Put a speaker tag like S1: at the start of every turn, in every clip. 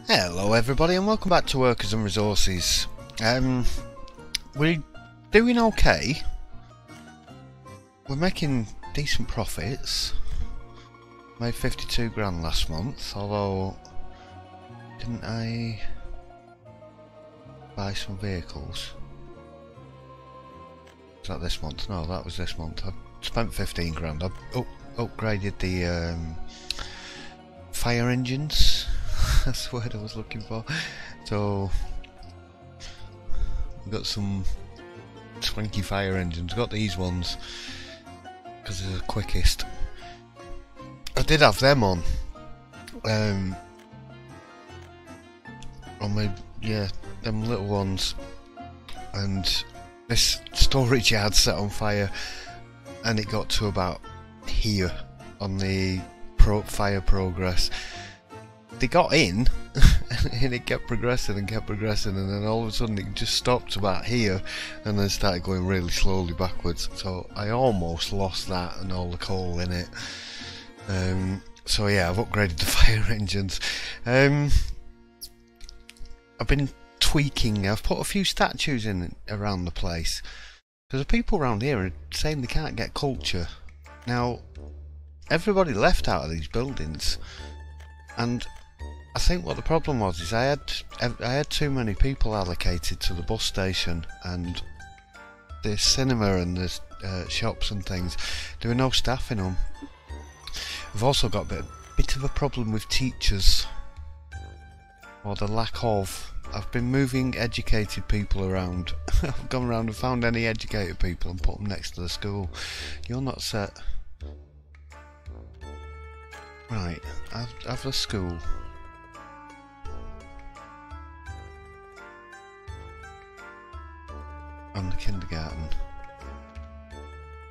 S1: Hello everybody and welcome back to Workers and Resources. We're doing okay. We're making decent profits. Made 52 grand last month, although didn't I buy some vehicles? Was that this month? No, that was this month. I spent 15 grand. I upgraded the fire engines. That's the word I was looking for. So we've got some swanky fire engines. Got these ones because they're the quickest. I did have them on my them little ones, and this storage yard set on fire, and it got to about here on the fire progress. They got in and it kept progressing and then all of a sudden it just stopped about here and then started going really slowly backwards, so I almost lost that and all the coal in it. So yeah, I've upgraded the fire engines. I've been tweaking. I've put a few statues in around the place because the people around here are saying they can't get culture. Now everybody left out of these buildings, and I think what the problem was is I had too many people allocated to the bus station and the cinema and the shops and things. There were no staff in them. We've also got a bit of a problem with teachers, or the lack of. I've been moving educated people around. I've gone around and found any educated people and put them next to the school. You're not set. Right, have the school. And the kindergarten.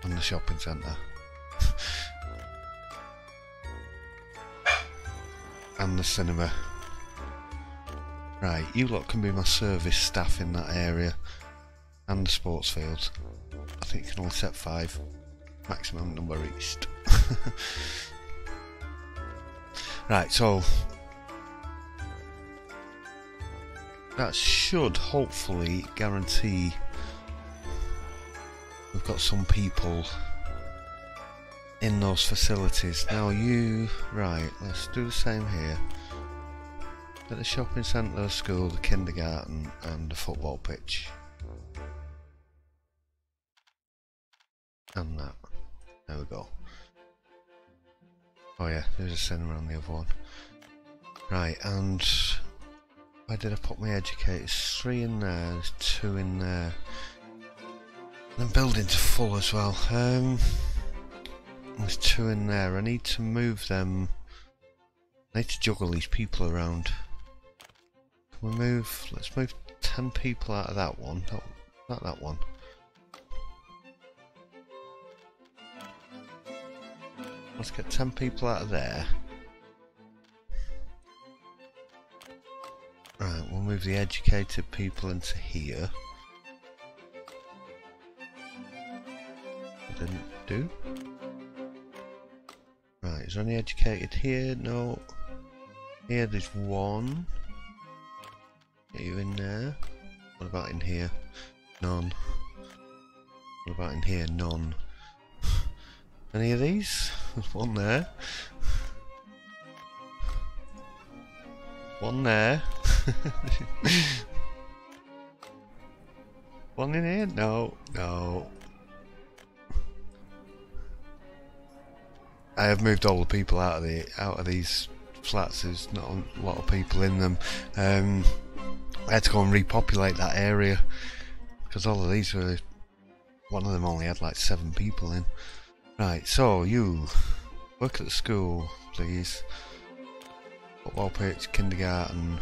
S1: And the shopping centre. And the cinema. Right, you lot can be my service staff in that area. And the sports fields. I think you can only set 5. Maximum number reached. Right, so that should hopefully guarantee we've got some people in those facilities. Now right, let's do the same here. At the shopping centre, the school, the kindergarten and the football pitch. And that. There we go. Oh yeah, there's a cinema on the other one. Right, and where did I put my educators? 3 in there, there's 2 in there. And buildings are full as well. There's 2 in there. I need to move them. I need to juggle these people around. Can we move? Let's move 10 people out of that one. No, not that one. Let's get 10 people out of there. Right, we'll move the educated people into here. Didn't do. Right, is there any educated here? No. Here there's 1. Get you in there. What about in here? None. What about in here? None. Any of these? There's 1 there. 1 there. 1 in here? No. No. I have moved all the people out of these flats. There's not a lot of people in them. I had to go and repopulate that area because all of these were. One of them only had like 7 people in. Right, so you work at the school, please. Football pitch, kindergarten,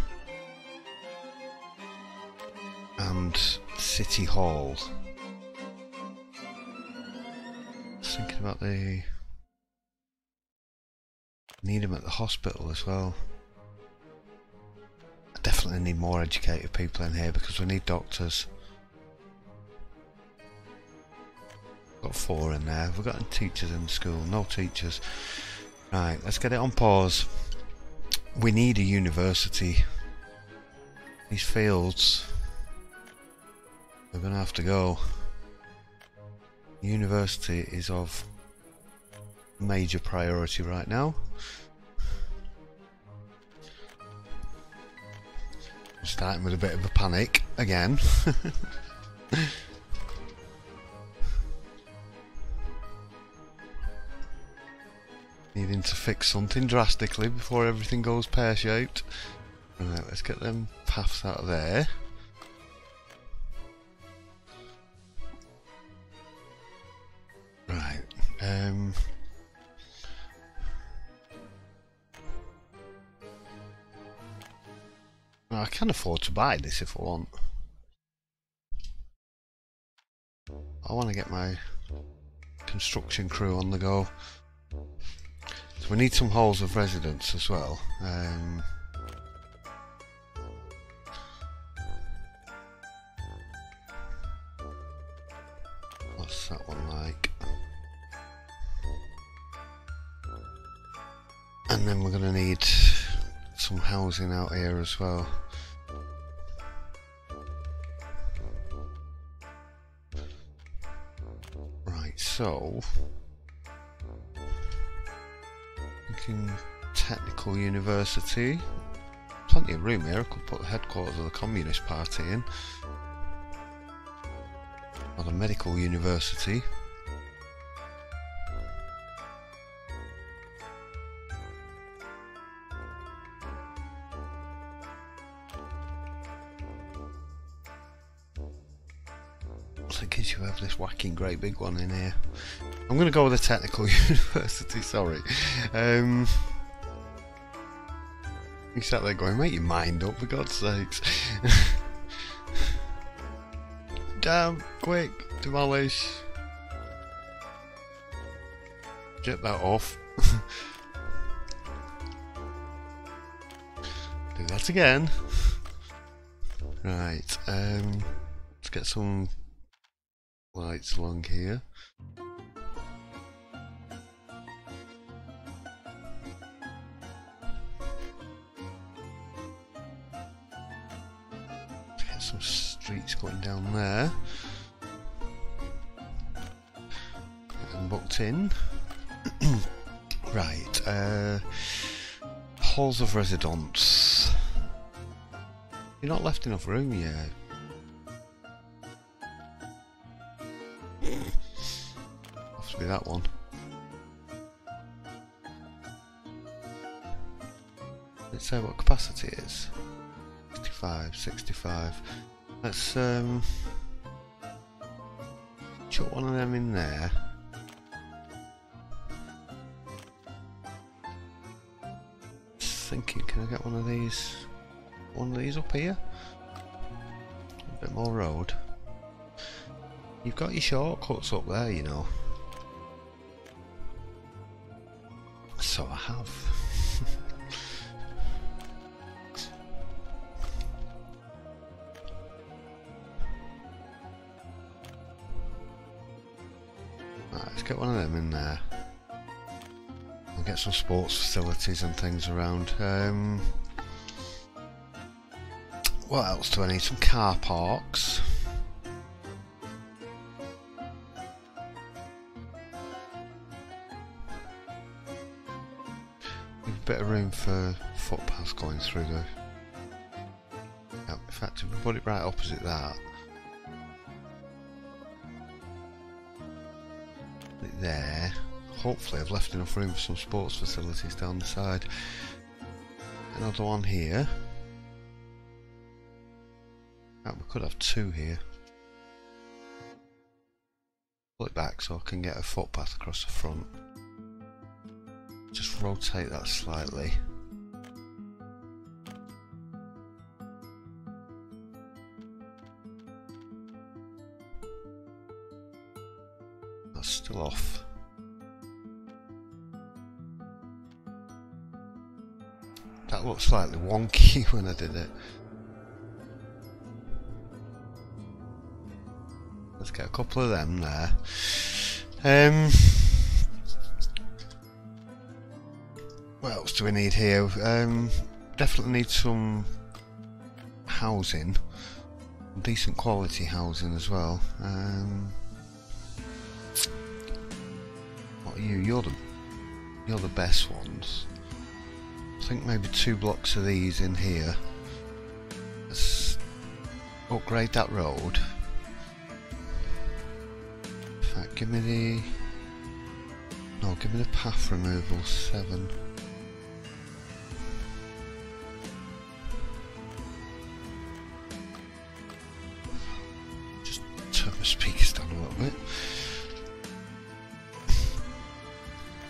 S1: and City Hall. Just thinking about need them at the hospital as well. I definitely need more educated people in here because we need doctors. Got 4 in there. We've got any teachers in the school. No teachers. Right, let's get it on pause. We need a university. These fields are going to have to go. University is of major priority right now. I'm starting with a bit of a panic again. Needing to fix something drastically before everything goes pear-shaped. Right, let's get them paths out of there. Right, I can afford to buy this if I want. I want to get my construction crew on the go. So we need some halls of residence as well. What's that one like? And then we're going to need some housing out here as well. Right, so thinking technical university. Plenty of room here. I could put the headquarters of the Communist Party in. Or the medical university. In case you have this whacking great big one in here. I'm going to go with the technical university, sorry. You sat there going, make your mind up for God's sakes. Damn, quick, demolish. Get that off. Do that again. Right, let's get some lights along here. Let's get some streets going down there. Get them booked in. Right, halls of residence. You're not left enough room yet. Have to be that one. Let's say what capacity it is. 65. Let's chuck one of them in there. Just thinking, can I get one of these up here? A bit more road. You've got your shortcuts up there, you know. So I have. Right, let's get one of them in there. I'll get some sports facilities and things around. What else do I need? Some car parks. Bit of room for footpaths going through the... In fact, if we put it right opposite that, put it there. Hopefully I've left enough room for some sports facilities down the side. Another one here. We could have two here. Pull it back so I can get a footpath across the front. Just rotate that slightly. That's still off. That looked slightly wonky when I did it. Let's get a couple of them there. What else do we need here? Definitely need some housing, decent quality housing as well. What are you? You're the best ones. I think maybe 2 blocks of these in here. Let's upgrade that road. In fact, give me the path removal 7. Just turn the speakers down a little bit.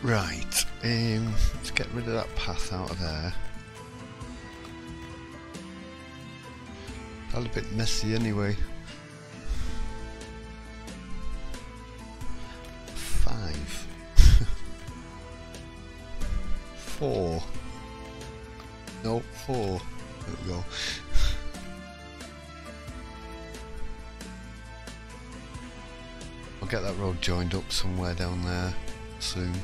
S1: Right, let's get rid of that path out of there. That's a bit messy anyway. 5. 4. No, 4. There we go. I'll get that road joined up somewhere down there soon.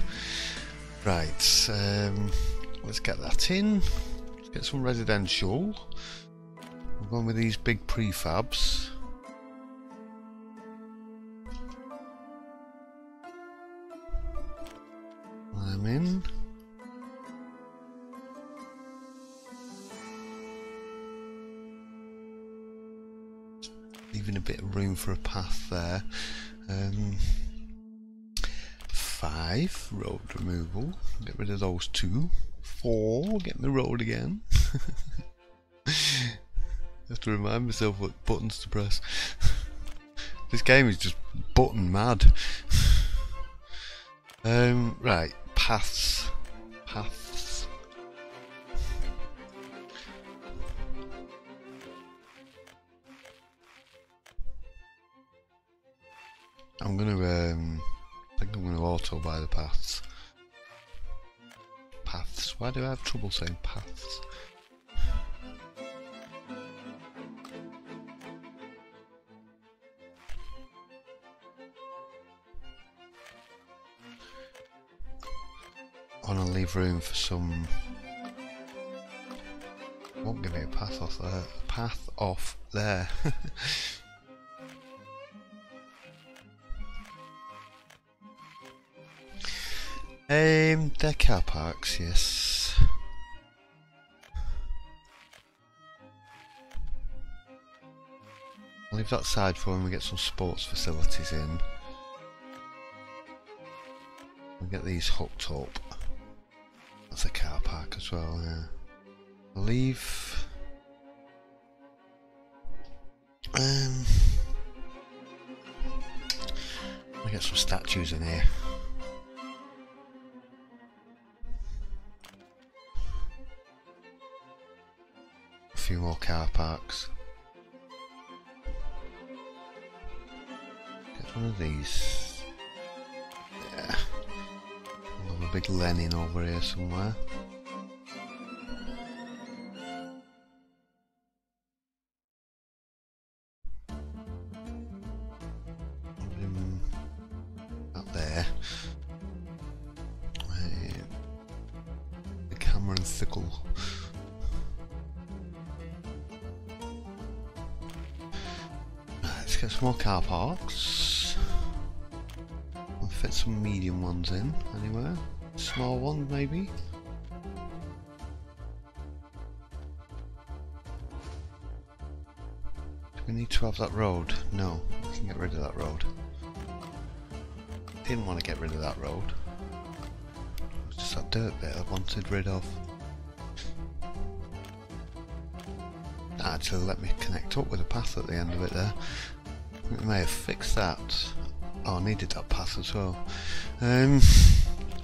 S1: Right, let's get that in. Let's get some residential. We're going with these big prefabs. I'm in. Leaving a bit of room for a path there. 5, road removal. Get rid of those 2. 4, get the road again. I have to remind myself what buttons to press. This game is just button mad. Right, paths. Paths. I'm gonna I think I'm going to auto buy the paths. Paths. Why do I have trouble saying paths? I want to leave room for some. Won't give me a path off there. A path off there. They're car parks, yes. I'll leave that side for when we get some sports facilities in. We'll get these hooked up. That's a car park as well, yeah. I'll leave. We'll get some statues in here. Few more car parks. Get one of these. Yeah. We'll have a big Lenin over here somewhere. Up there. The camera and thickle. Let's get some more car parks. We'll fit some medium ones in anywhere. Small one maybe. Do we need to have that road? No, we can get rid of that road. Didn't want to get rid of that road. It was just that dirt bit I wanted rid of. Actually let me connect up with a path at the end of it there. We may have fixed that. Oh, I needed that path as well.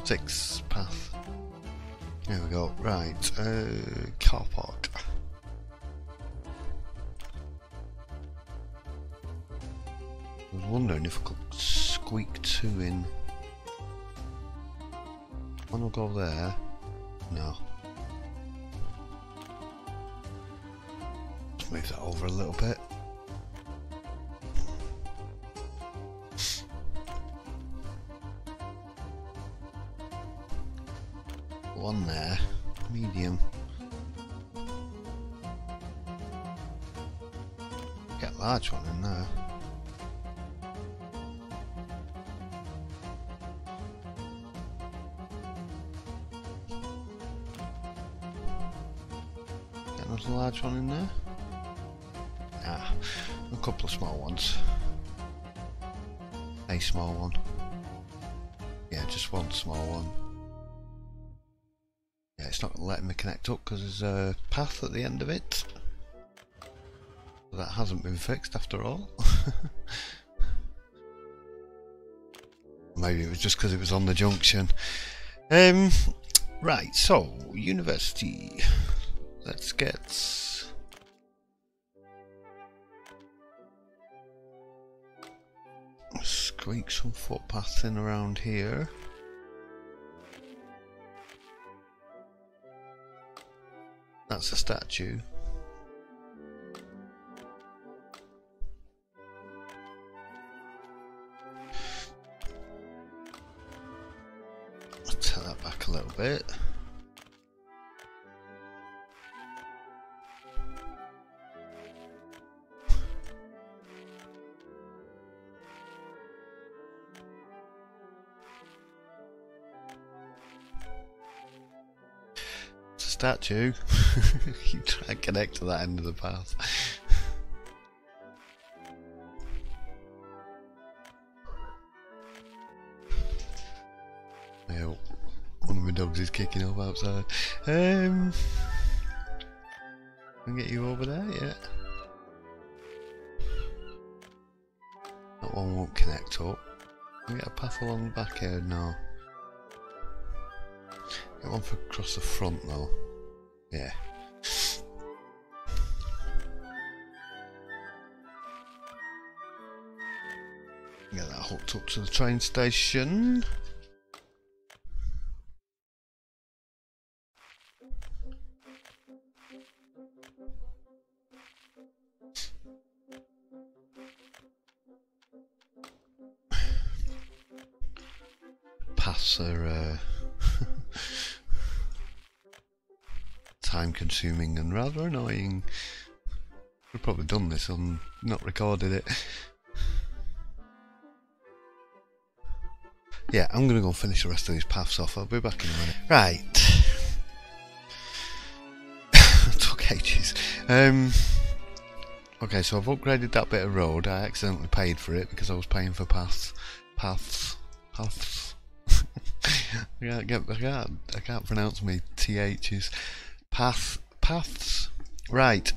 S1: 6 path. There we go. Right, car park. I was wondering if I could squeak 2 in. One will go there. No. Let's move that over a little bit. One there, medium. large one in there. Get another large one in there. Ah, a couple of small ones. A small one. Yeah, just one small one. Yeah, it's not letting me connect up because there's a path at the end of it. So that hasn't been fixed after all. Maybe it was just because it was on the junction. Right, so university. Let's get squeak some footpaths in around here. That's a statue. Let's take that back a little bit. Statue. You try and connect to that end of the path. Yeah, one of my dogs is kicking off outside. Can get you over there, yeah. That one won't connect up. Can we get a path along the back here? No. Get one for across the front though. Yeah. Get that hooked up to the train station. Paths are time consuming and rather annoying. We've probably done this and not recorded it. Yeah, I'm gonna go and finish the rest of these paths off. I'll be back in a minute. Right. Took ages. Okay, so I've upgraded that bit of road. I accidentally paid for it because I was paying for paths. I can't pronounce me THs. Paths. Right.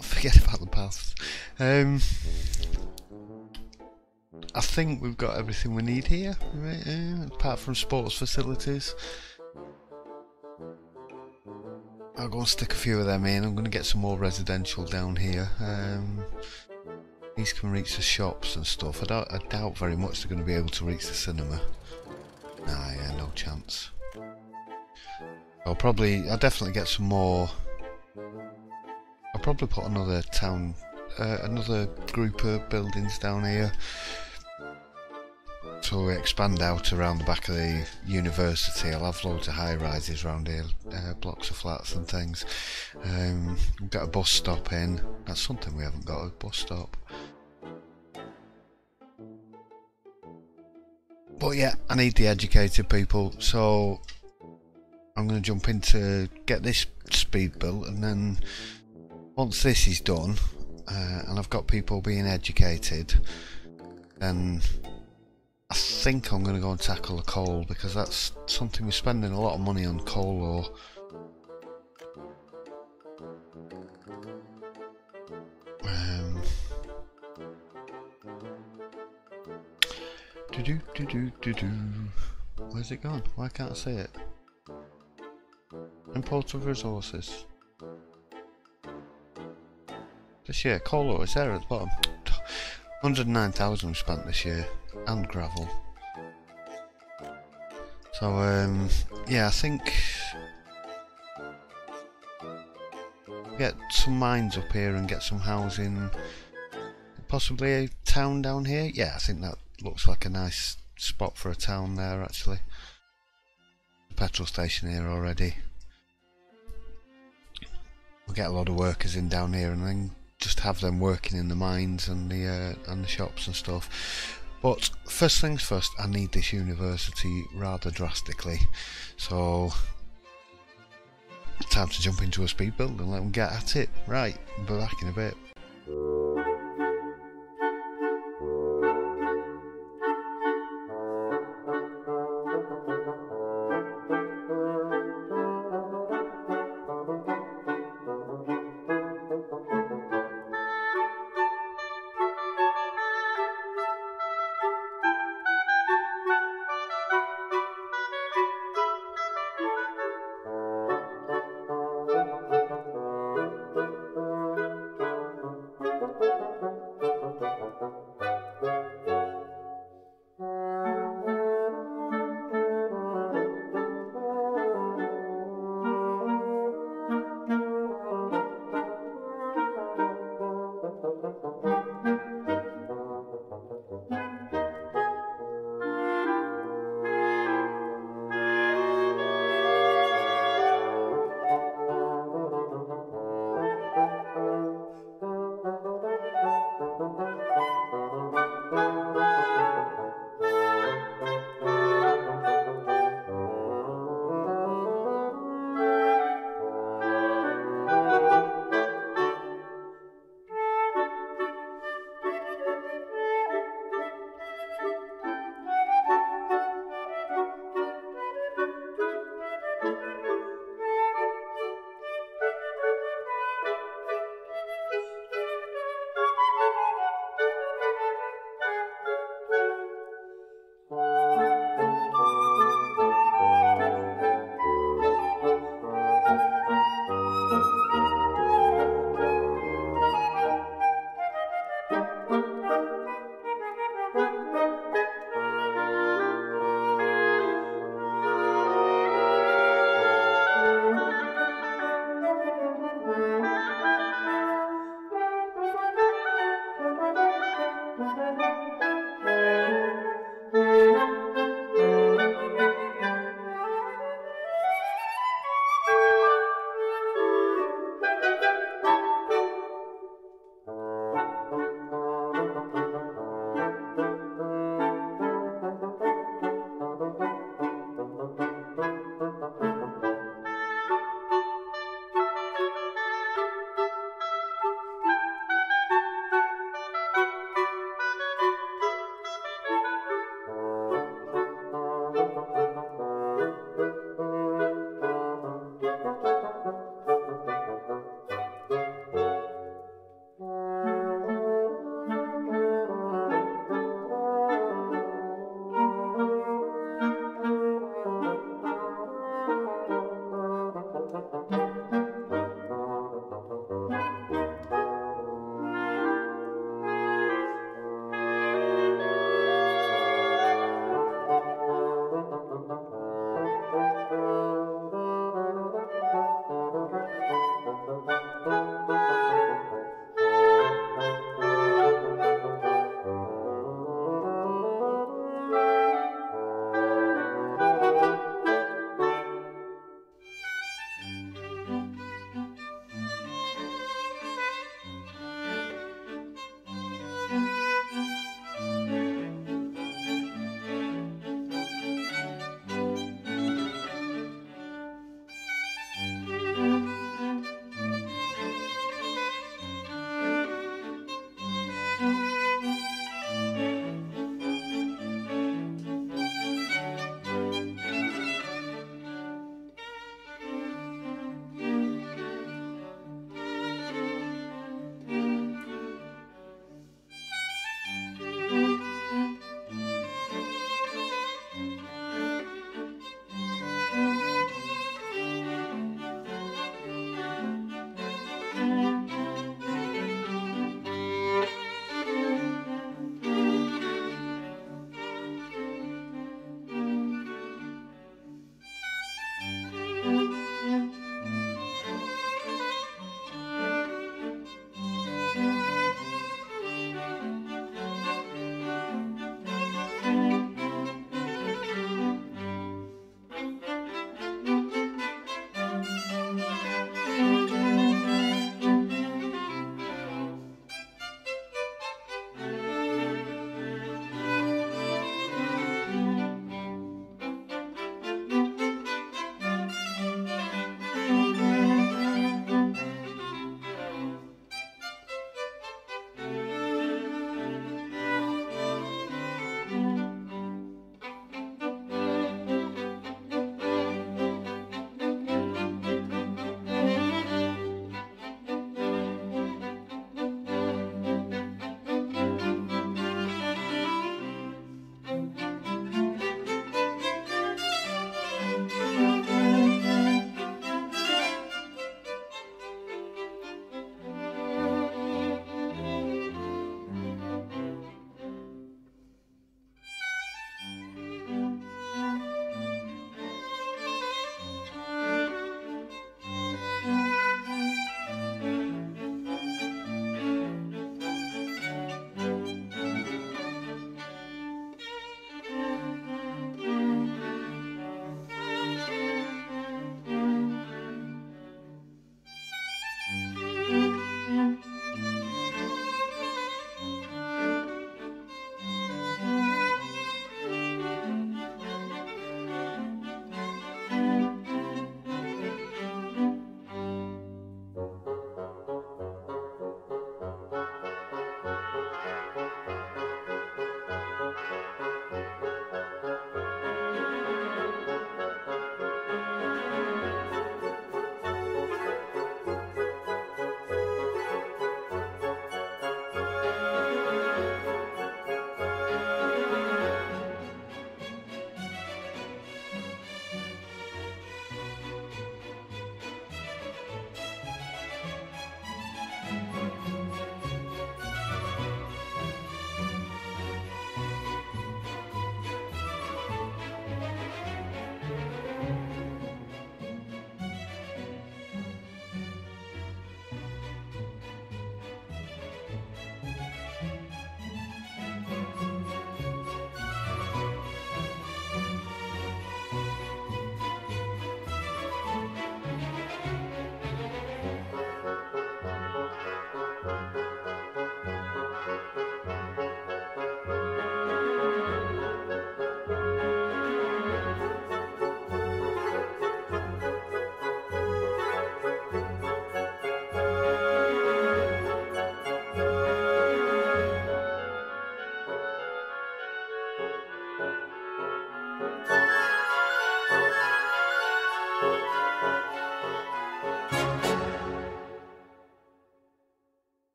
S1: Forget about the paths. I think we've got everything we need here, right? Apart from sports facilities. I'll go and stick a few of them in. I'm going to get some more residential down here. These can reach the shops and stuff. I doubt very much they're going to be able to reach the cinema. Nah, yeah, no chance. I'll definitely get some more. I'll probably put another another group of buildings down here. So we expand out around the back of the university. I'll have loads of high rises around here, blocks of flats and things. We've got a bus stop in. That's something we haven't got, a bus stop. But yeah, I need the educated people, so I'm going to jump into get this speed built, and then once this is done, and I've got people being educated, then I think I'm going to go and tackle the coal, because that's something we're spending a lot of money on, coal ore. Where's it gone? Why can't I see it? Import of resources. This year, coal ore is there at the bottom. 109,000 spent this year, and gravel. So yeah, I think get some mines up here and get some housing, possibly a town down here. Yeah, I think that looks like a nice spot for a town there actually. Petrol station here already. We'll get a lot of workers in down here, and then just have them working in the mines and the shops and stuff. But first things first, I need this university rather drastically. So time to jump into a speed build and let them get at it. Right, I'll be back in a bit.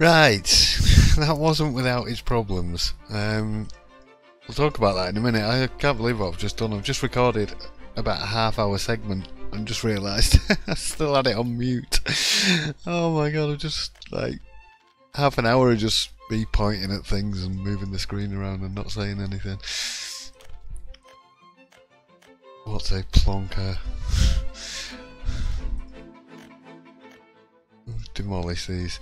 S1: Right, that wasn't without its problems. We'll talk about that in a minute. I can't believe what I've just done. I've just recorded about a half-hour segment and just realised I still had it on mute. Oh my god, I've just like half an hour of just me pointing at things and moving the screen around and not saying anything. What a plonker. Demolish these.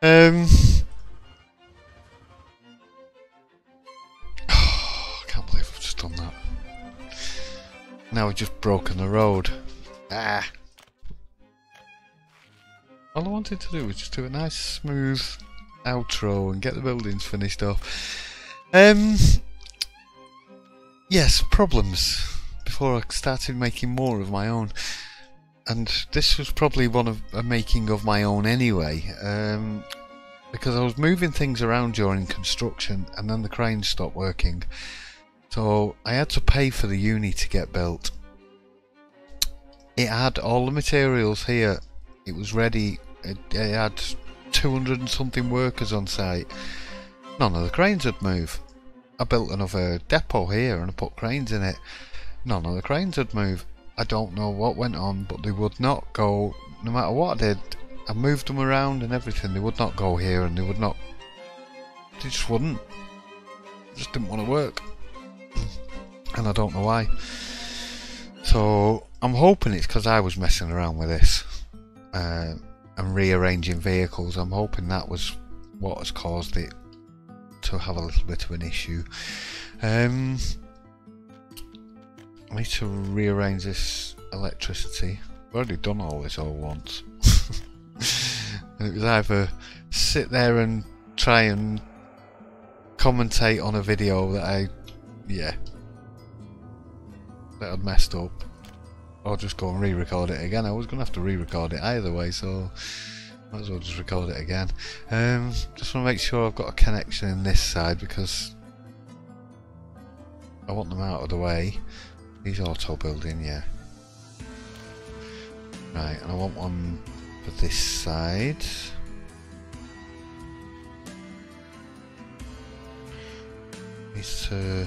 S1: I can't believe I've just done that. Now we've just broken the road. Ah! All I wanted to do was just do a nice smooth outro and get the buildings finished off. Yes, problems. Before I started making more of my own. And this was probably one of a making of my own anyway, because I was moving things around during construction and then the crane stopped working. So I had to pay for the uni to get built. It had all the materials here, it was ready, it had 200 and something workers on site. None of the cranes would move. I built another depot here and I put cranes in it. None of the cranes would move. I don't know what went on, but they would not go, no matter what I did. I moved them around and everything, they would not go here and they would not, they just wouldn't. It just didn't want to work. And I don't know why. So I'm hoping it's because I was messing around with this and rearranging vehicles. I'm hoping that was what has caused it to have a little bit of an issue. I need to rearrange this electricity. I've already done all this all once. And it was either sit there and try and commentate on a video that that I'd messed up, or just go and re-record it again. I was going to have to re-record it either way, so might as well just record it again. Just want to make sure I've got a connection in this side because I want them out of the way. He's auto building, yeah. Right, and I want one for this side. Needs to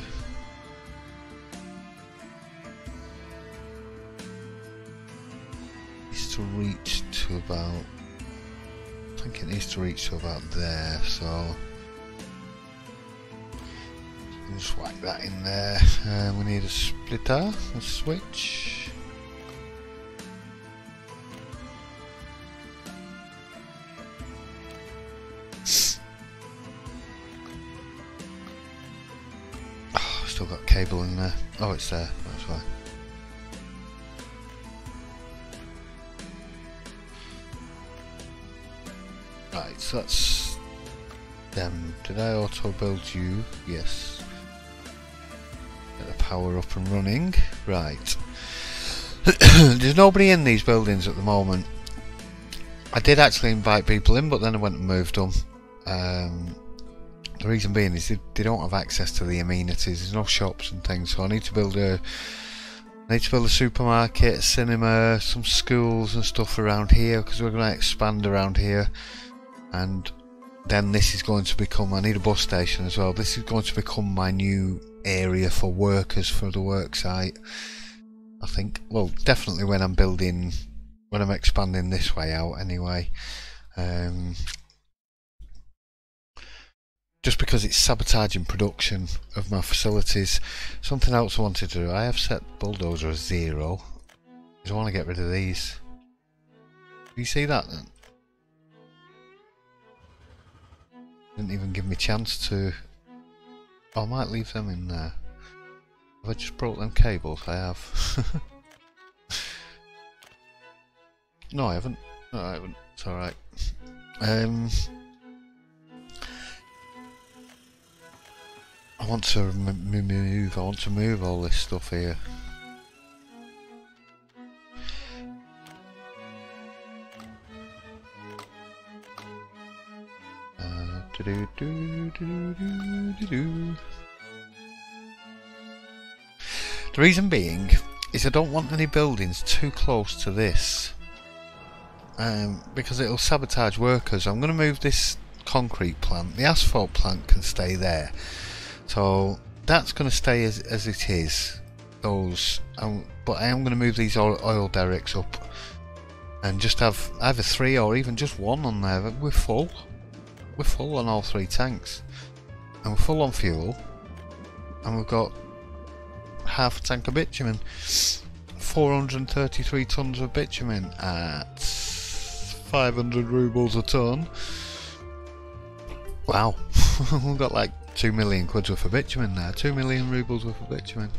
S1: reach to about, I think it needs to reach to about there, so just whack that in there. We need a splitter, a switch. Oh, still got cable in there. Oh, it's there, that's why. Right, so that's them. Did I auto build you? Yes. Get the power up and running. Right. There's nobody in these buildings at the moment. I did actually invite people in, but then I went and moved them. The reason being is they don't have access to the amenities. There's no shops and things, so I need to build a supermarket, a cinema, some schools and stuff around here because we're going to expand around here. And then this is going to become, I need a bus station as well. This is going to become my new area for workers for the work site. I think, well, definitely when I'm building, when I'm expanding this way out anyway. Just because it's sabotaging production of my facilities. Something else I wanted to do, I have set bulldozer as 0. I want to get rid of these. Do you see that then? Didn't even give me a chance to. Oh, I might leave them in there. Have I just brought them cables? I have. No, I haven't. No, I haven't. It's alright. I want to move. I want to move all this stuff here. The reason being is I don't want any buildings too close to this, because it'll sabotage workers. I'm going to move this concrete plant. The asphalt plant can stay there, so that's going to stay as it is. Those, but I am going to move these oil derricks up and just have either 3 or even just 1 on there. We're full. We're full on all 3 tanks, and we're full on fuel, and we've got half a tank of bitumen. 433 tons of bitumen at 500 rubles a ton. Wow. We've got like 2 million quid worth of bitumen there. 2 million rubles worth of bitumen.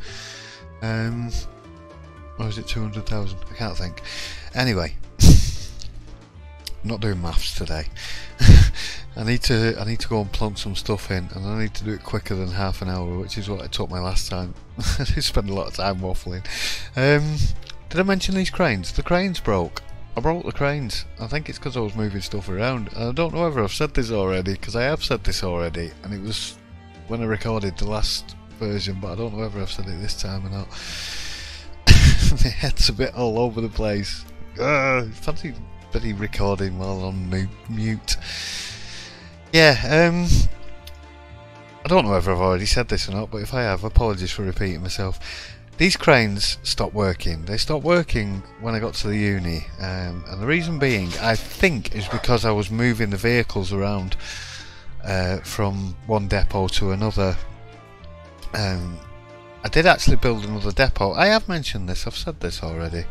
S1: Or is it 200,000? I can't think. Anyway, I'm not doing maths today. I need to go and plug some stuff in, and I need to do it quicker than half an hour, which is what I took my last time. I did spend a lot of time waffling. Did I mention these cranes? The cranes broke. I broke the cranes. I think it's because I was moving stuff around. And I don't know whether I've said this already, because I have said this already, and it was when I recorded the last version, but I don't know whether I've said it this time or not. My head's a bit all over the place. Fancy bloody recording while on mute. Yeah, I don't know whether I've already said this or not, but if I have, apologies for repeating myself. These cranes stopped working. They stopped working when I got to the uni, and the reason being, I think, is because I was moving the vehicles around from one depot to another. I did actually build another depot. I have mentioned this, I've said this already.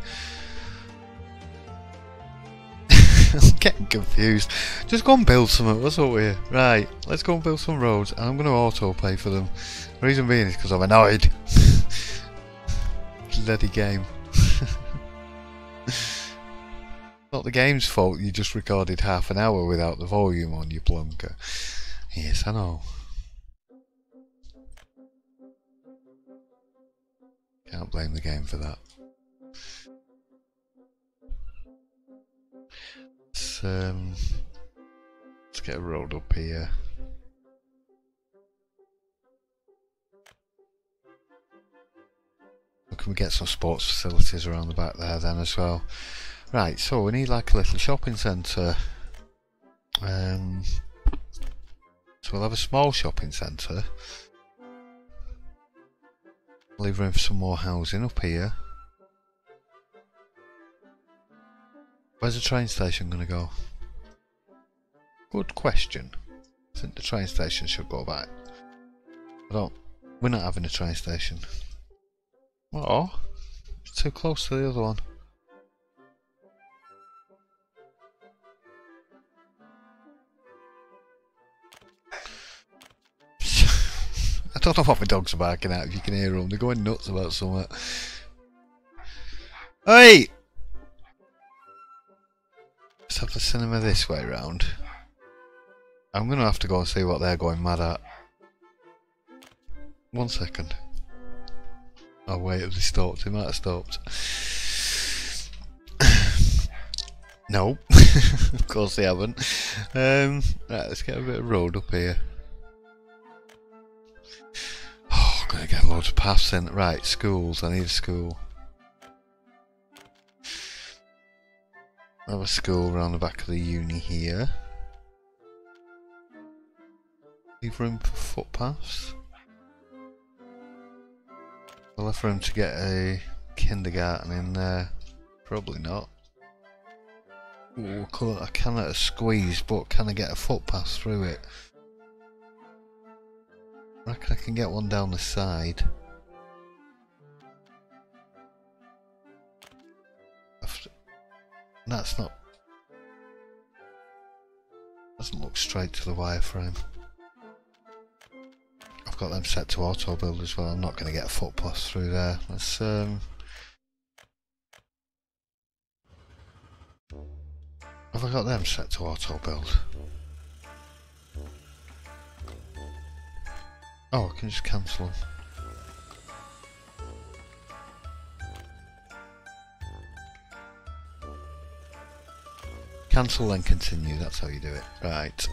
S1: I'm getting confused. Just go and build something, what's up with you? Right, let's go and build some roads, and I'm going to auto pay for them. The reason being is because I'm annoyed. Bloody game. Not the game's fault, you just recorded half an hour without the volume on, you plonker. Yes, I know. Can't blame the game for that. Let's get a road up here. Can we get some sports facilities around the back there then as well? Right, so we need like a little shopping centre. So we'll have a small shopping centre. Leave room for some more housing up here. Where's the train station going to go? Good question. I think the train station should go back. We're not having a train station. Oh, it's too close to the other one. I don't know what my dogs are barking at, if you can hear them. They're going nuts about something. Hey! Let's have the cinema this way round. I'm going to have to go and see what they're going mad at. 1 second. Oh wait, have they stopped? They might have stopped. No, of course they haven't. Right, let's get a bit of road up here. Oh, I'm gonna get loads of paths in. Right, schools. I need a school. I have a school around the back of the uni here. Leave room for footpaths. I'll have room to get a kindergarten in there. Probably not. Ooh, I can at a squeeze, but can I get a footpath through it? I reckon I can get one down the side. That's not... doesn't look straight to the wireframe. I've got them set to auto build as well. I'm not going to get a footpath through there. Let's have I got them set to auto build? Oh, I can just cancel them. Cancel then continue, that's how you do it. Right.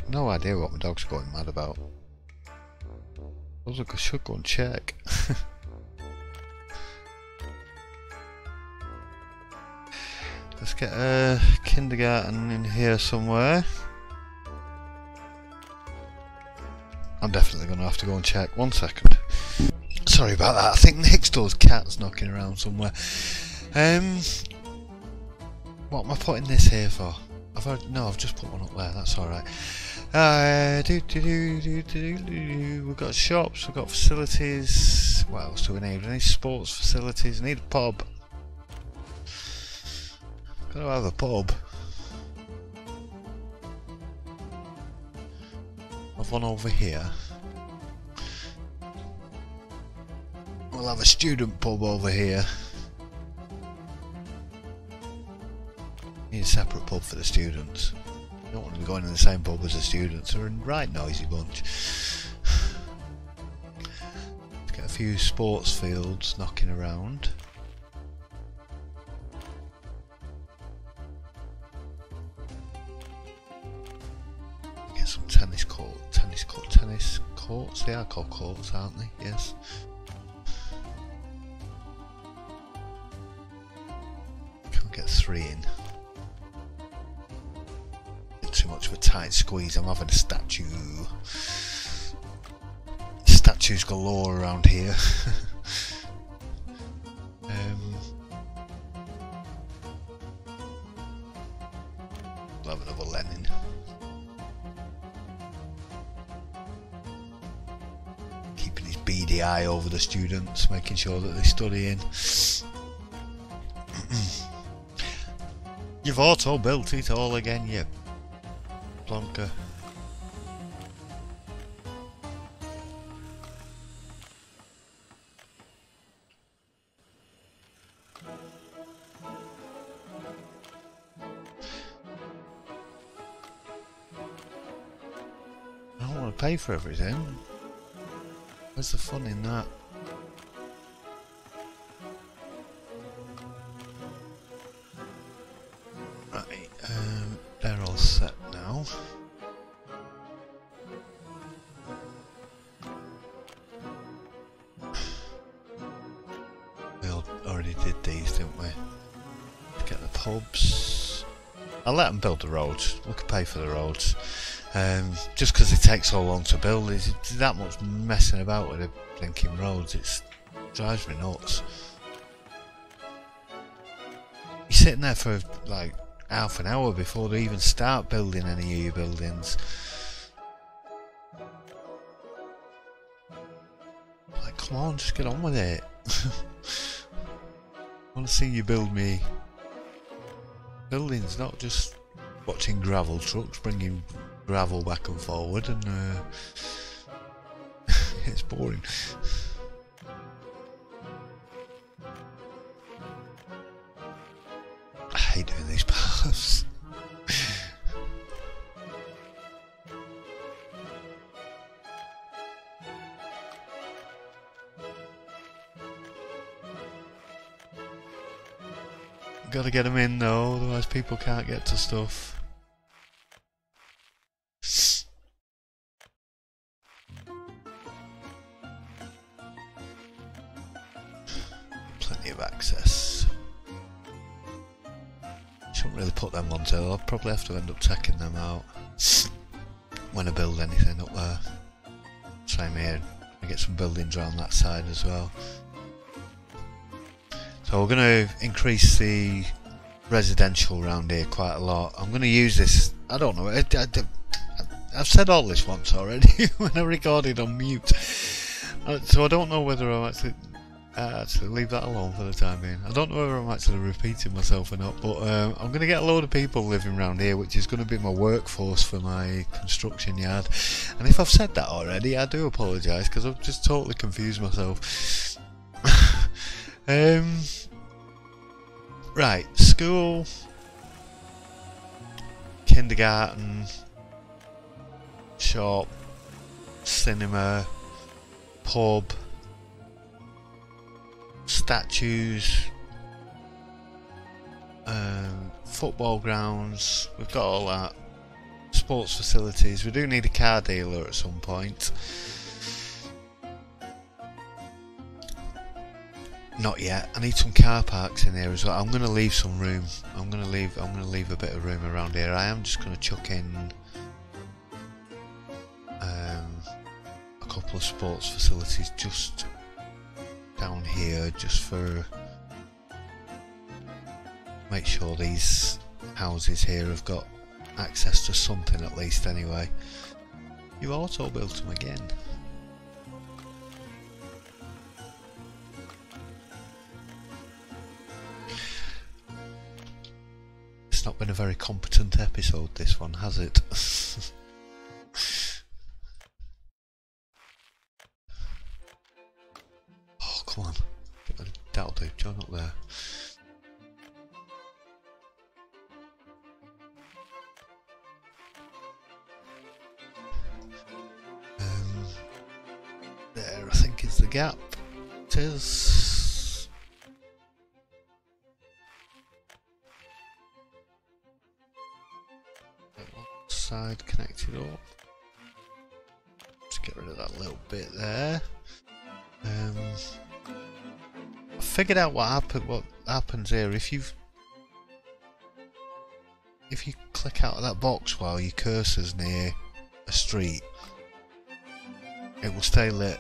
S1: No idea what my dog's going mad about. I should go and check. get a kindergarten in here somewhere. I'm definitely going to have to go and check. 1 second. Sorry about that. I think next door's cat's knocking around somewhere. What am I putting this here for? I've just put one up there. That's all right. We've got shops. We've got facilities. What else do we need? We need sports facilities. We need a pub. Gotta have a pub. Have one over here. We'll have a student pub over here. Need a separate pub for the students. Don't want to be going in the same pub as the students. They're a right noisy bunch. Let's get a few sports fields knocking around. Get some tennis courts. They are called courts, aren't they? Yes. Can't get 3 in. Too much of a tight squeeze. I'm having a statues galore around here. We'll have another Lenin. Keeping his beady eye over the students, making sure that they're studying. You've auto built it all again, you plonker. I don't want to pay for everything. Where's the fun in that? Right, they're all set now. We already did these, didn't we? Let's get the pubs. I'll let them build the roads. We can pay for the roads. Just because it takes so long to build, there's that much messing about with the blinking roads. It drives me nuts. You're sitting there for like half an hour before they even start building any of your buildings. Like, come on, just get on with it. I want to see you build me buildings, not just watching gravel trucks bringing gravel back and forward, and it's boring. I hate doing these paths. Gotta get them in though, otherwise people can't get to stuff. Plenty of access. Shouldn't really put them on, so I'll probably have to end up taking them out when I build anything up there. Same here, I get some buildings around that side as well. So we're going to increase the residential around here quite a lot. I'm going to use this, I don't know, I've said all this once already when I recorded on mute. So I don't know whether I'm actually leave that alone for the time being. I don't know whether I'm actually repeating myself or not, but I'm going to get a load of people living around here, which is going to be my workforce for my construction yard. And if I've said that already, I do apologise, because I've just totally confused myself. Right, school, kindergarten, shop, cinema, pub, statues, football grounds, we've got all that, sports facilities. We do need a car dealer at some point. Not yet. I need some car parks in here as well. I'm going to leave some room. I'm going to leave a bit of room around here. I am just going to chuck in a couple of sports facilities just down here, just for make sure these houses here have got access to something at least. Anyway, you auto built them again. It's not been a very competent episode, this one, has it? Oh, come on. That'll do. John up there. There, I think is the gap. It is. One side connected up. Just get rid of that little bit there. I figured out what happens here if you click out of that box while your cursor's near a street, it will stay lit.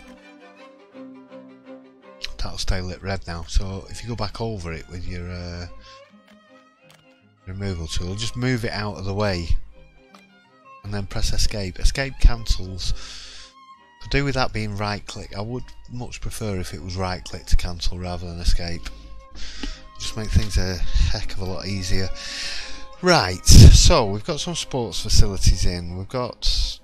S1: That'll stay lit red now. So if you go back over it with your removal tool, just move it out of the way and then press escape. Escape cancels. To do with that being right click, I would much prefer if it was right click to cancel rather than escape. Just make things a heck of a lot easier. Right, so we've got some sports facilities in. We've got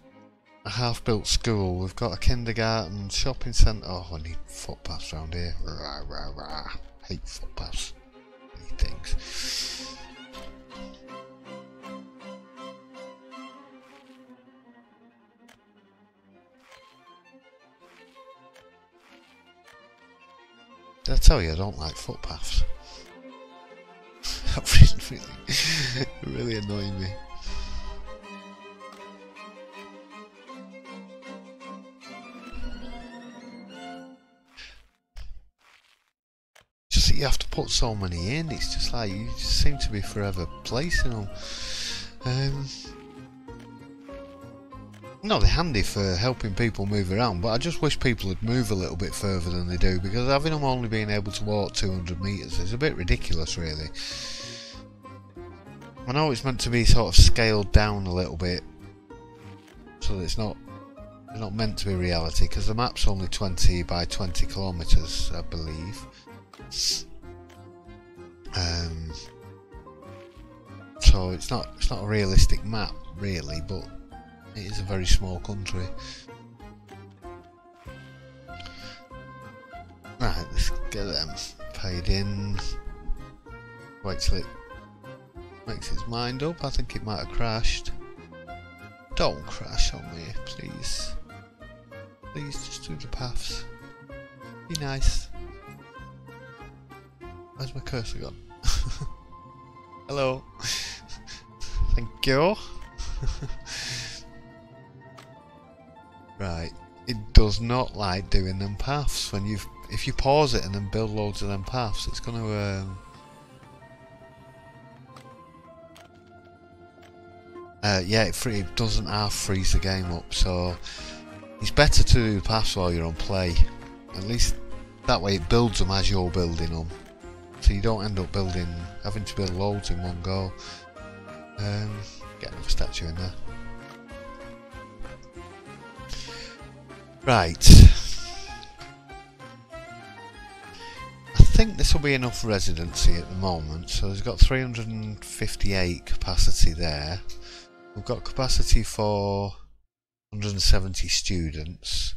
S1: a half-built school. We've got a kindergarten, shopping centre. Oh, I need footpaths around here. Rah, rah, rah. Hate footpaths. Hate things. Did I tell you I don't like footpaths? That really annoying me. Just that you have to put so many in. It's just like you just seem to be forever placing them. No, they're handy for helping people move around, but I just wish people would move a little bit further than they do, because having them only being able to walk 200 metres is a bit ridiculous, really. I know it's meant to be sort of scaled down a little bit, so that it's not meant to be reality, because the map's only 20 by 20 kilometres, I believe. So it's not a realistic map, really, but it is a very small country. Right, let's get them paid in. Wait till it makes its mind up. I think it might have crashed. Don't crash on me, please. Please just do the paths. Be nice. Where's my cursor gone? Hello. Thank you. Right, it does not like doing them paths. If you pause it and then build loads of them paths, it's going to yeah, it doesn't half freeze the game up, so it's better to do the paths while you're on play. At least that way it builds them as you're building them, so you don't end up having to build loads in one go. Get another statue in there. Right. I think this will be enough residency at the moment. So there's got 358 capacity there. We've got capacity for 170 students.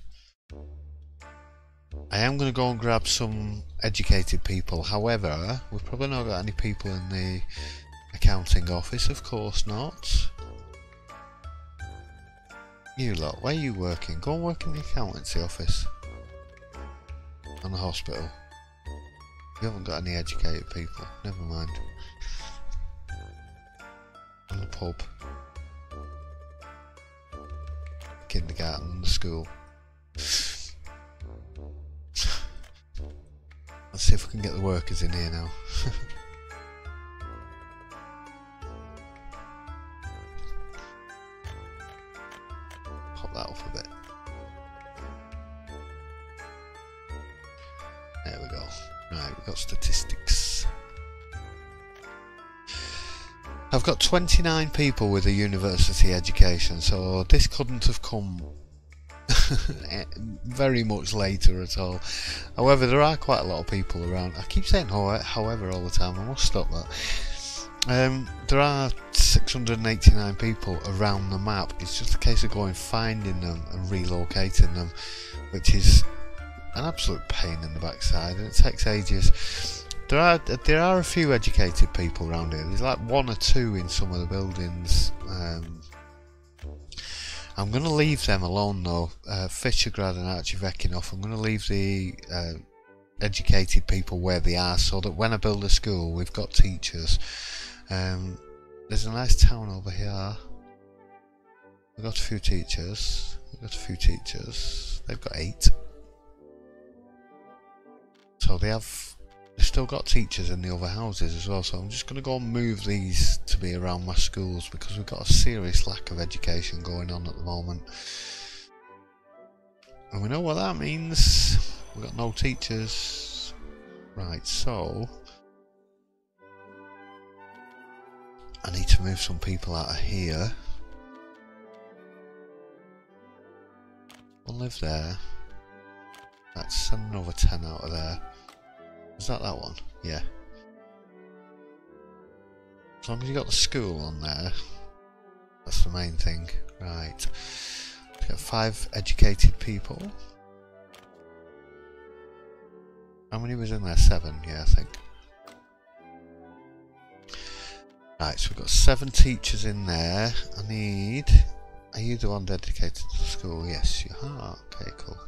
S1: I am going to go and grab some educated people. However, we've probably not got any people in the accounting office. Of course not. You lot, where are you working? Go and work in the accountancy office. And the hospital. You haven't got any educated people. Never mind. And the pub. Kindergarten and the school. Let's see if we can get the workers in here now. Pop that up a bit. There we go. Right, we've got statistics. I've got 29 people with a university education, so this couldn't have come very much later at all. However, there are quite a lot of people around. I keep saying however all the time, I must stop that. There are 689 people around the map. It's just a case of going finding them and relocating them, which is an absolute pain in the backside, and it takes ages. There are a few educated people around here. There's like one or two in some of the buildings. I'm going to leave them alone though. Fischergrad and Archivekinoff. I'm going to leave the educated people where they are, so that when I build a school, we've got teachers. There's a nice town over here. We've got a few teachers. They've got 8. So they've still got teachers in the other houses as well, so I'm just going to go and move these to be around my schools, because we've got a serious lack of education going on at the moment. And we know what that means. We've got no teachers. Right, so I need to move some people out of here. One live there. Let's send another 10 out of there. Is that one? Yeah. As long as you got the school on there, that's the main thing. Right. We've got 5 educated people. How many was in there? 7, yeah, I think. Right, so we've got 7 teachers in there. Are you the one dedicated to the school? Yes, you are. Okay, cool.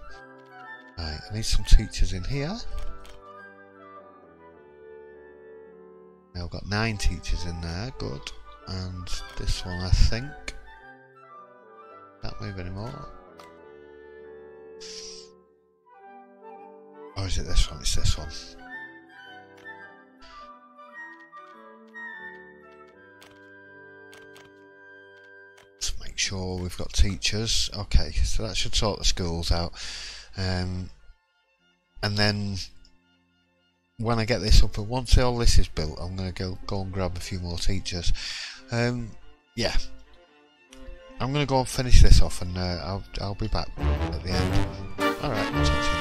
S1: Right, I need some teachers in here. Now I've got 9 teachers in there, good. And this one, I think, can't move anymore. Or is it this one? It's this one. Let's make sure we've got teachers. Okay, so that should sort the schools out. And then when I get this up, once all this is built, I'm going to go and grab a few more teachers. Yeah, I'm going to go and finish this off, and I'll be back at the end. Alright, talk to you.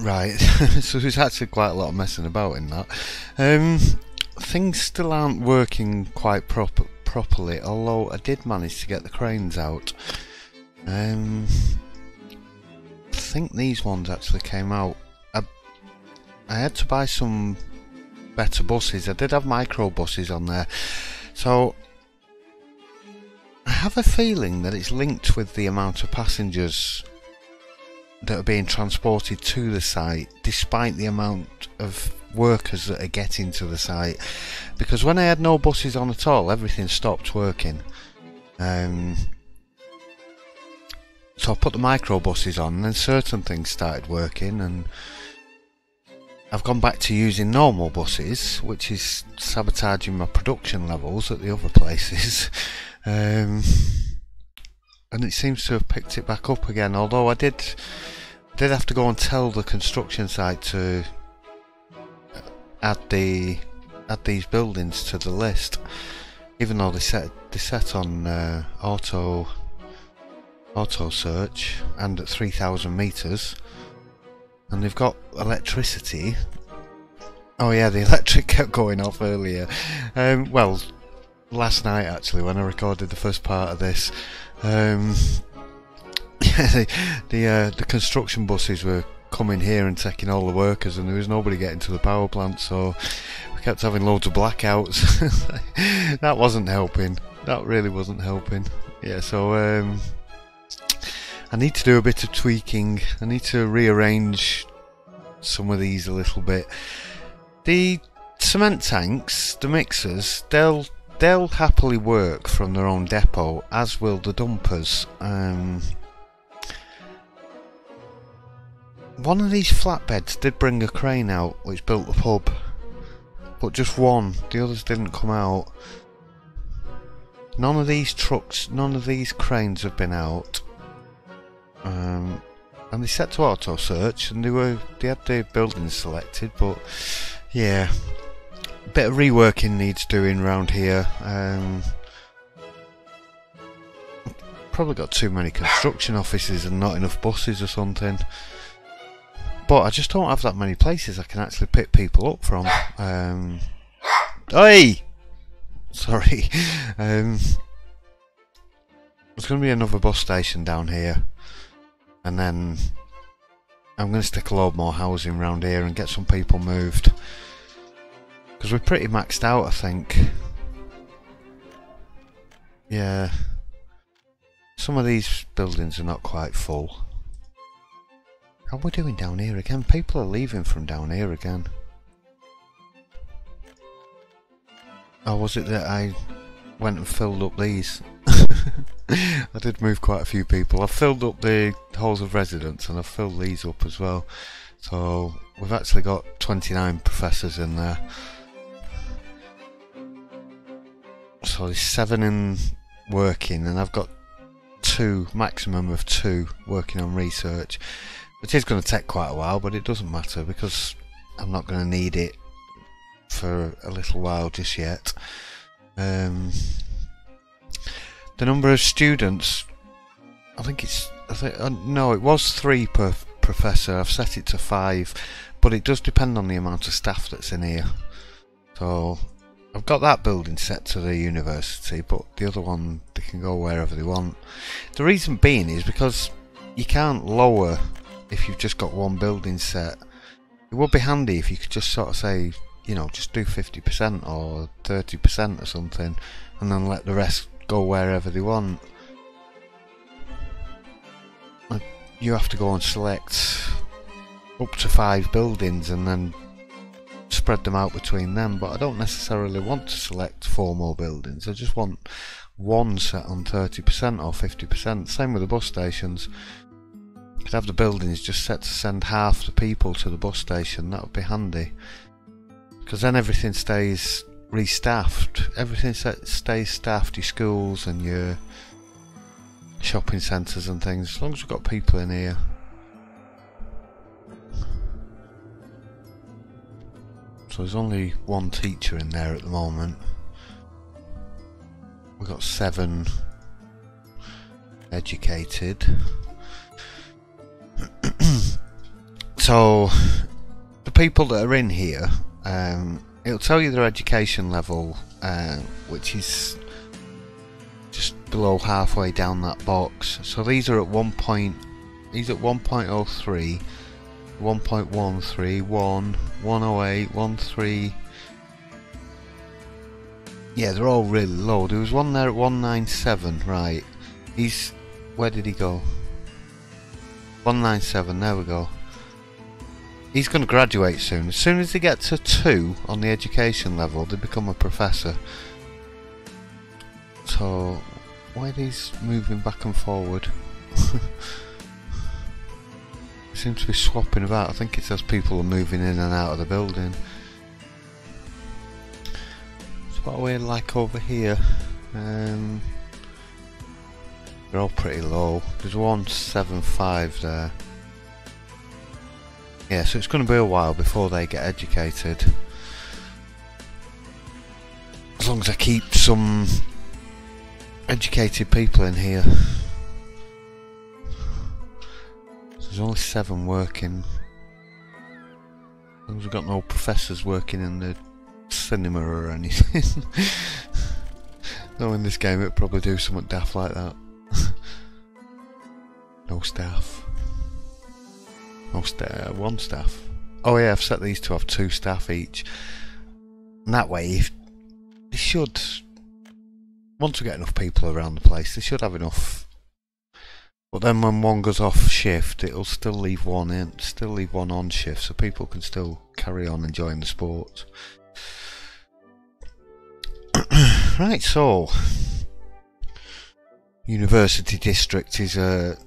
S1: Right, so there's actually quite a lot of messing about in that. Things still aren't working quite properly, although I did manage to get the cranes out. I think these ones actually came out. I had to buy some better buses. I did have micro buses on there, so I have a feeling that it's linked with the amount of passengers that are being transported to the site, despite the amount of workers that are getting to the site. Because when I had no buses on at all, everything stopped working. So I put the micro buses on, and then certain things started working, and I've gone back to using normal buses, which is sabotaging my production levels at the other places. And it seems to have picked it back up again, although I did have to go and tell the construction site to add these buildings to the list, even though they set on auto search and at 3,000 meters, and they've got electricity. Oh yeah, the electric kept going off earlier. Well, last night actually, when I recorded the first part of this. The construction buses were coming here and taking all the workers, and there was nobody getting to the power plant, so we kept having loads of blackouts. That wasn't helping. That really wasn't helping. Yeah, so I need to do a bit of tweaking. I need to rearrange some of these a little bit. The cement tanks, the mixers, they'll happily work from their own depot, as will the dumpers. One of these flatbeds did bring a crane out which built the pub, but just one. The others didn't come out. None of these trucks, none of these cranes have been out. And they set to auto search, and they had the buildings selected, but yeah, a bit of reworking needs doing around here. Probably got too many construction offices and not enough buses or something. But I just don't have that many places I can actually pick people up from. Hey! Sorry. There's going to be another bus station down here. And then I'm going to stick a load more housing around here and get some people moved. Because we're pretty maxed out, I think. Yeah. Some of these buildings are not quite full. How are we doing down here again? People are leaving from down here again. Or was it that I went and filled up these? I did move quite a few people. I've filled up the halls of residence, and I've filled these up as well. So we've actually got 29 professors in there. So there's 7 in working, and I've got 2, maximum of 2 working on research. It is going to take quite a while, but it doesn't matter because I'm not going to need it for a little while just yet. The number of students, no, it was 3 per professor. I've set it to 5, but it does depend on the amount of staff that's in here. So I've got that building set to the university, but the other one, they can go wherever they want. The reason being is because you can't lower if you've just got one building set. It would be handy if you could just sort of say, you know, just do 50% or 30% or something, and then let the rest go wherever they want. You have to go and select up to 5 buildings and then spread them out between them, but I don't necessarily want to select 4 more buildings. I just want one set on 30% or 50%. Same with the bus stations. Could have the buildings just set to send half the people to the bus station. That would be handy, because then everything stays restaffed. Everything stays staffed, your schools and your shopping centres and things, as long as we've got people in here. So there's only 1 teacher in there at the moment. We've got 7 educated. So the people that are in here, it'll tell you their education level, which is just below halfway down that box. So these are at 1.03, 1.13, 1, 108, 13. Yeah, they're all really low. There was one there at 197, right? Where did he go? 197, there we go. He's going to graduate soon. As soon as they get to 2 on the education level, they become a professor. So, why are these moving back and forward? Seems to be swapping about. I think it's as people are moving in and out of the building. So what are we like over here? They're all pretty low. There's 175 there. Yeah, so it's going to be a while before they get educated. As long as I keep some educated people in here. So there's only 7 working. As long as we've got no professors working in the cinema or anything. No, in this game it'd probably do something daft like that. No staff. One staff. Oh yeah, I've set these to have 2 staff each. And that way, they should, once we get enough people around the place, they should have enough. But then when one goes off shift, it'll still leave one on shift, so people can still carry on enjoying the sport. Right, so University District is a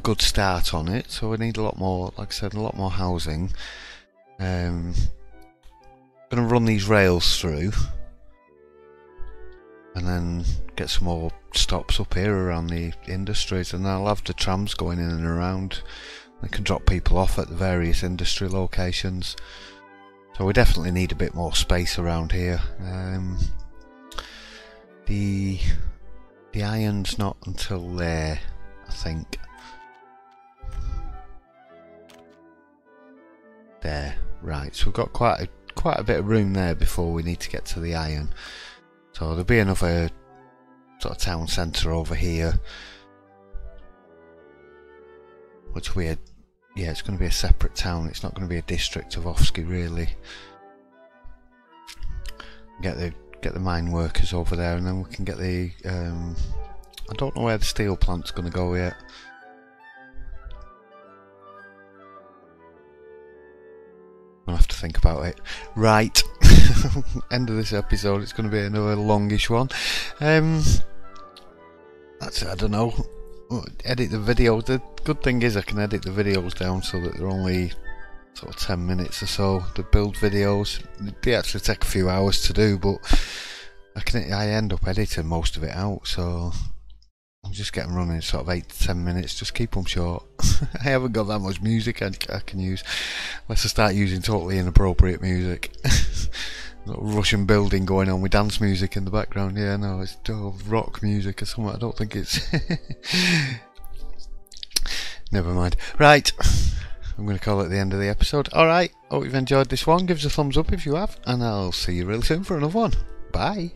S1: good start on it, so we need a lot more, like I said, a lot more housing. Gonna run these rails through and then get some more stops up here around the industries, and I'll have the trams going in and around. They can drop people off at the various industry locations, so we definitely need a bit more space around here. The iron's not until there, I think. There, right, so we've got quite a bit of room there before we need to get to the iron. So there'll be another sort of town centre over here, which yeah, it's going to be a separate town. It's not going to be a district of Ofsky really. Get the mine workers over there, and then we can get the I don't know where the steel plant's going to go yet. I'll have to think about it. Right, end of this episode. It's going to be another longish one. That's it, I don't know. Edit the video. The good thing is I can edit the videos down so that they're only sort of 10 minutes or so. The build videos, they actually take a few hours to do, but I end up editing most of it out, so I'll just get them running sort of 8 to 10 minutes, just keep them short. I haven't got that much music I can use, unless I start using totally inappropriate music. Russian building going on with dance music in the background. Yeah, no, it's rock music or something. I don't think it's... Never mind. Right, I'm going to call it the end of the episode. Alright, hope you've enjoyed this one. Give us a thumbs up if you have, and I'll see you really soon for another one. Bye.